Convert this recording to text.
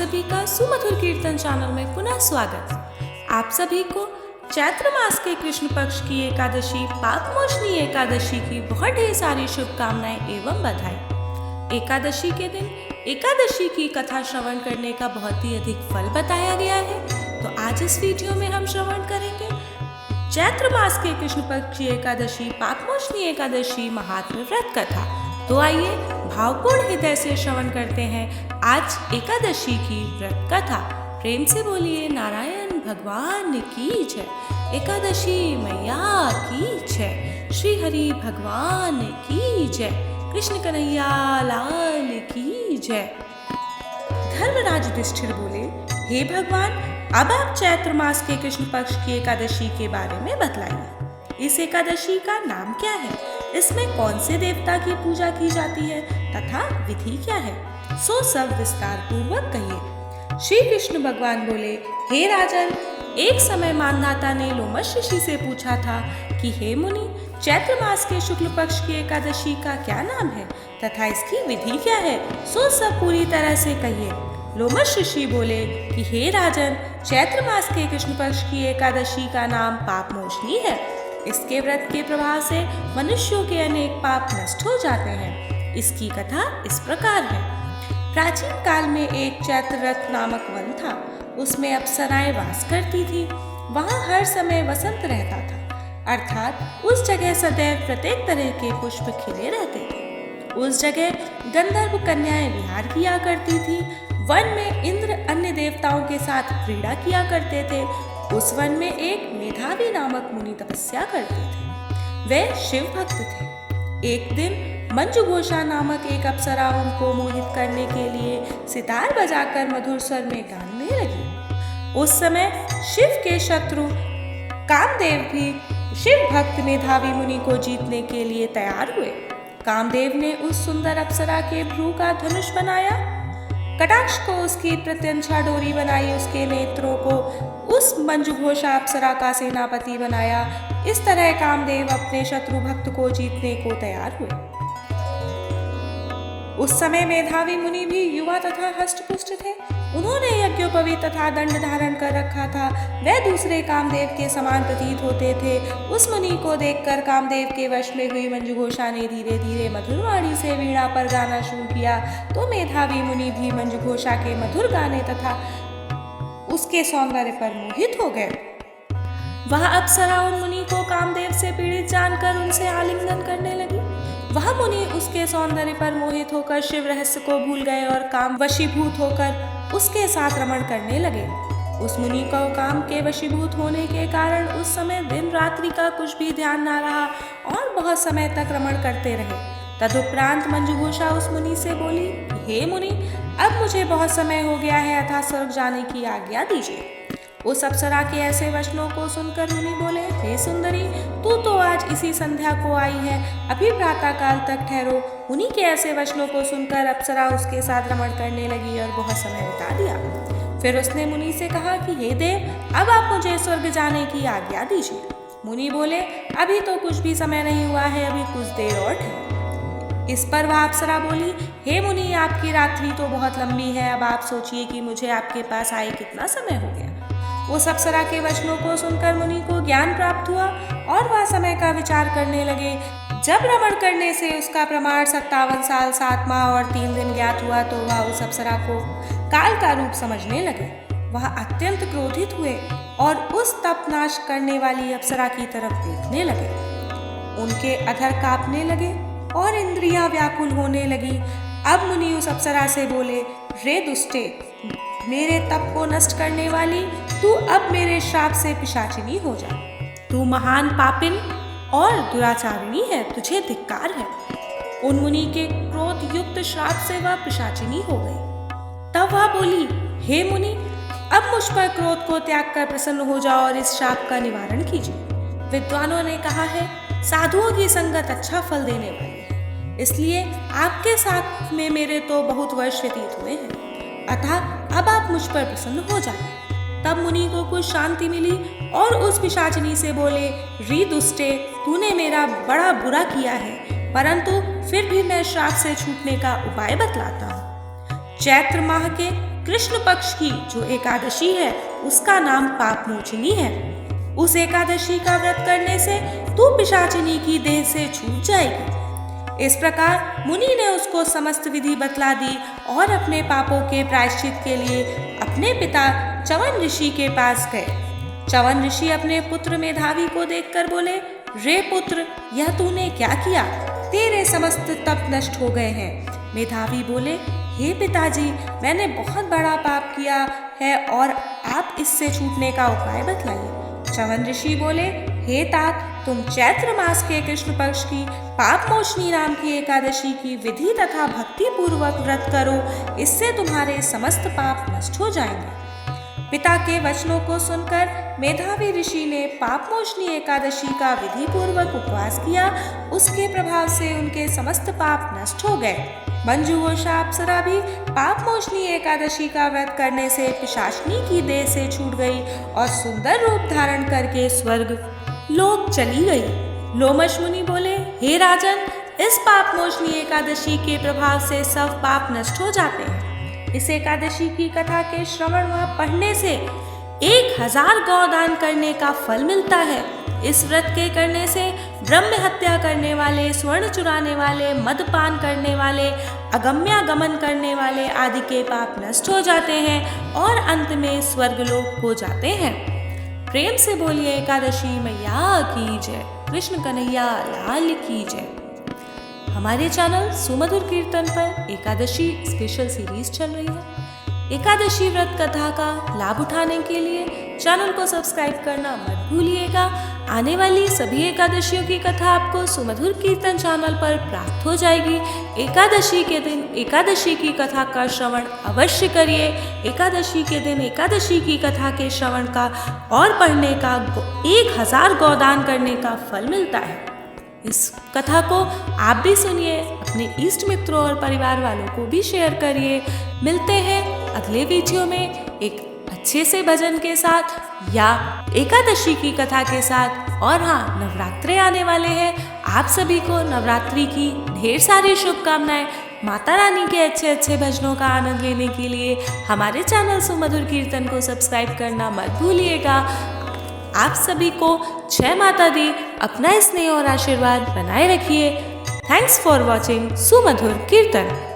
सभी का सुमधुर कीर्तन चैनल में पुनः स्वागत। आप सभी को चैत्र मास के कृष्ण पक्ष की एकादशी पापमोचनी एकादशी की बहुत ढेर सारी शुभकामनाएं एवं बधाई। एकादशी के दिन एकादशी की कथा श्रवण करने का बहुत ही अधिक फल बताया गया है, तो आज इस वीडियो में हम श्रवण करेंगे चैत्र मास के कृष्ण पक्ष की एकादशी पापमोचनी एकादशी महात्म्य व्रत कथा। तो आइए भावपूर्ण हृदय से श्रवण करते हैं आज एकादशी की व्रत कथा। प्रेम से बोलिए नारायण भगवान की जय, एकादशी मैया की जय, श्री हरि भगवान की जय, कृष्ण कन्हैया लाल की जय। धर्मराज युधिष्ठिर बोले, हे भगवान, अब आप चैत्र मास के कृष्ण पक्ष की एकादशी के बारे में बतलाइए। इस एकादशी का नाम क्या है, इसमें कौन से देवता की पूजा की जाती है तथा विधि क्या है, सो सब विस्तार पूर्वक कहिए। श्री कृष्ण भगवान बोले, हे राजन, एक समय मानधाता ने लोमश ऋषि से पूछा था कि हे मुनि, चैत्र मास के शुक्ल पक्ष की एकादशी का क्या नाम है तथा इसकी विधि क्या है, सो सब पूरी तरह से कहिए। लोमश ऋषि बोले कि हे राजन, चैत्र मास के कृष्ण पक्ष की एकादशी का नाम पापमोचनी है। इसके व्रत के प्रभाव से मनुष्यों के अनेक पाप नष्ट हो जाते हैं। इसकी कथा इस प्रकार है। प्राचीन काल में एक चैत्ररथ नामक वन था। उसमें अप्सराएं वास करती थी। वहाँ हर समय वसंत रहता था, अर्थात उस जगह सदैव प्रत्येक तरह के पुष्प खिले रहते थे। उस जगह गंधर्व कन्याएं विहार किया करती थी। वन में इंद्र अन्य देवताओं के साथ क्रीड़ा किया करते थे। उस वन में एक मेधावी नामक मुनि तपस्या करते थे। वे शिव भक्त थे। एक दिन मंजुघोषा नामक एक अप्सरा उनको मोहित करने के लिए सितार बजाकर मधुर स्वर में गाने लगी। उस समय शिव के शत्रु कामदेव भी शिव भक्त मेधावी मुनि को जीतने के लिए तैयार हुए। कामदेव ने उस सुंदर अप्सरा के भ्रू का धनुष बनाया, कटाक्ष को उसकी प्रत्यंछा डोरी बनाई, उसके नेत्रों को उस मंजुघोषा अप्सरा का सेनापति बनाया। इस तरह कामदेव अपने शत्रु भक्त को जीतने को तैयार हुए। उस समय मेधावी मुनि भी युवा तथा हष्टपुष्ट थे। उन्होंने यज्ञोपवीत तथा दंड धारण कर रखा था। वे दूसरे कामदेव के समान प्रतीत होते थे। उस मुनि को देखकर कामदेव के वश में हुई मंजुघोषा ने धीरे धीरे मधुर वाणी से वीणा पर गाना शुरू किया, तो मेधावी मुनि भी मंजुघोषा के मधुर गाने तथा उसके सौंदर्य पर मोहित हो गए। वह अप्सरा उन मुनि को कामदेव से पीड़ित जानकर उनसे आलिंगन करने लगी। वह मुनि उसके सौंदर्य पर मोहित होकर शिव रहस्य को भूल गए और काम वशीभूत होकर उसके साथ रमण करने लगे। उस मुनि को काम के वशीभूत होने के कारण उस समय दिन रात्रि का कुछ भी ध्यान ना रहा और बहुत समय तक रमण करते रहे। तदुपरांत मंजुघोषा उस मुनि से बोली, हे मुनि, अब मुझे बहुत समय हो गया है, अतः स्वर्ग जाने की आज्ञा दीजिए। उस अप्सरा के ऐसे वचनों को सुनकर मुनि बोले, हे सुंदरी, तू तो आज इसी संध्या को आई है, अभी प्रातः काल तक ठहरो। मुनि के ऐसे वचनों को सुनकर अप्सरा उसके साथ रमण करने लगी और बहुत समय बिता दिया। फिर उसने मुनि से कहा कि हे देव, अब आप मुझे स्वर्ग जाने की आज्ञा दीजिए। मुनि बोले, अभी तो कुछ भी समय नहीं हुआ है, अभी कुछ देर और ठहरो। इस पर वह अप्सरा बोली, हे मुनि, आपकी रात्रि तो बहुत लंबी है, अब आप सोचिए कि मुझे आपके पास आए कितना समय हो गया। उस अप्सरा के वचनों को सुनकर मुनि को ज्ञान प्राप्त हुआ और वह समय का विचार करने लगे। जब रमण करने से उसका प्रमाण 57 साल 7 माह और 3 दिन ज्ञात हुआ, तो वह उस अप्सरा को काल का रूप समझने लगे। वह अत्यंत क्रोधित हुए और उस तप नाश करने वाली अप्सरा की तरफ देखने लगे। उनके अधर कांपने लगे और इंद्रियां व्याकुल होने लगी। अब मुनि उस अप्सरा से बोले, रे दुष्टे, मेरे तप को नष्ट करने वाली, तू अब मेरे श्राप से पिशाचिनी हो जा। तू महान पापिन और दुराचारिणी है, तुझे धिक्कार है। उन मुनि के क्रोध युक्त श्राप से वह पिशाचिनी हो गई। तब वह बोली, हे मुनि, अब मुझ पर क्रोध को त्याग कर प्रसन्न हो जाओ और इस श्राप का निवारण कीजिए। विद्वानों ने कहा है, साधुओं की संगत अच्छा फल देने वाली है, इसलिए आपके साथ में मेरे तो बहुत वर्ष व्यतीत हुए हैं, अतः अब आप मुझ पर प्रसन्न हो जाए। तब मुनि को कुछ शांति मिली और उस पिशाचिनी से बोले, री दुष्टे, तूने मेरा बड़ा बुरा किया है, परंतु फिर भी मैं श्राप से छूटने का उपाय बतलाता हूँ। चैत्र माह के कृष्ण पक्ष की जो एकादशी है उसका नाम पाप मोचनी है। उस एकादशी का व्रत करने से तू पिशाचिनी की देह से छूट जाएगी। इस प्रकार मुनि ने उसको समस्त विधि बतला दी और अपने पापों के प्रायश्चित के लिए अपने पिता च्यवन ऋषि के पास गए। च्यवन ऋषि अपने पुत्र मेधावी को देखकर बोले, रे पुत्र, यह तूने क्या किया? तेरे समस्त तप नष्ट हो गए हैं। मेधावी बोले, हे पिताजी, मैंने बहुत बड़ा पाप किया है और आप इससे छूटने का उपाय बतलाइए। च्यवन ऋषि बोले, हे तात, तुम चैत्र मास के कृष्ण पक्ष की पाप मोचनी नाम की एकादशी की विधि तथा भक्ति पूर्वक व्रत करो, इससे तुम्हारे समस्त पाप नष्ट हो जाएंगे। पिता के वचनों को सुनकर मेधावी ऋषि ने पापमोचनी एकादशी का विधि पूर्वक उपवास किया। उसके प्रभाव से उनके समस्त पाप नष्ट हो गए। मंजू और अप्सरा भी पापमोचनी एकादशी का व्रत करने से पिशाचिनी की देह से छूट गई और सुंदर रूप धारण करके स्वर्ग लोक चली गई। लोमश मुनि बोले, हे राजन, इस पापमोचनी एकादशी के प्रभाव से सब पाप नष्ट हो जाते हैं। इस एकादशी की कथा के श्रवण व पढ़ने से 1000 गौदान करने का फल मिलता है। इस व्रत के करने से ब्रह्म हत्या करने वाले, स्वर्ण चुराने वाले, मदपान करने वाले, अगम्यागमन करने वाले आदि के पाप नष्ट हो जाते हैं और अंत में स्वर्गलोक हो जाते हैं। प्रेम से बोलिए एकादशी मैया की जय। कृष्ण कन्हैया लाल की जय। हमारे चैनल सुमधुर कीर्तन पर एकादशी स्पेशल सीरीज चल रही है। एकादशी व्रत कथा का लाभ उठाने के लिए चैनल को सब्सक्राइब करना मत भूलिएगा। आने वाली सभी एकादशियों की कथा आपको सुमधुर कीर्तन चैनल पर प्राप्त हो जाएगी। एकादशी के दिन एकादशी की कथा का श्रवण अवश्य करिए। एकादशी के दिन एकादशी की कथा के श्रवण का और पढ़ने का 1000 गौदान करने का फल मिलता है। इस कथा को आप भी सुनिए, अपने इष्ट मित्रों और परिवार वालों को भी शेयर करिए। मिलते हैं अगले वीडियो में एक अच्छे से भजन के साथ या एकादशी की कथा के साथ। और हाँ, नवरात्रे आने वाले हैं। आप सभी को नवरात्रि की ढेर सारी शुभकामनाएं। माता रानी के अच्छे अच्छे भजनों का आनंद लेने के लिए हमारे चैनल सुमधुर कीर्तन को सब्सक्राइब करना मत भूलिएगा। आप सभी को जय माता दी। अपना स्नेह और आशीर्वाद बनाए रखिए। थैंक्स फॉर वॉचिंग सुमधुर कीर्तन।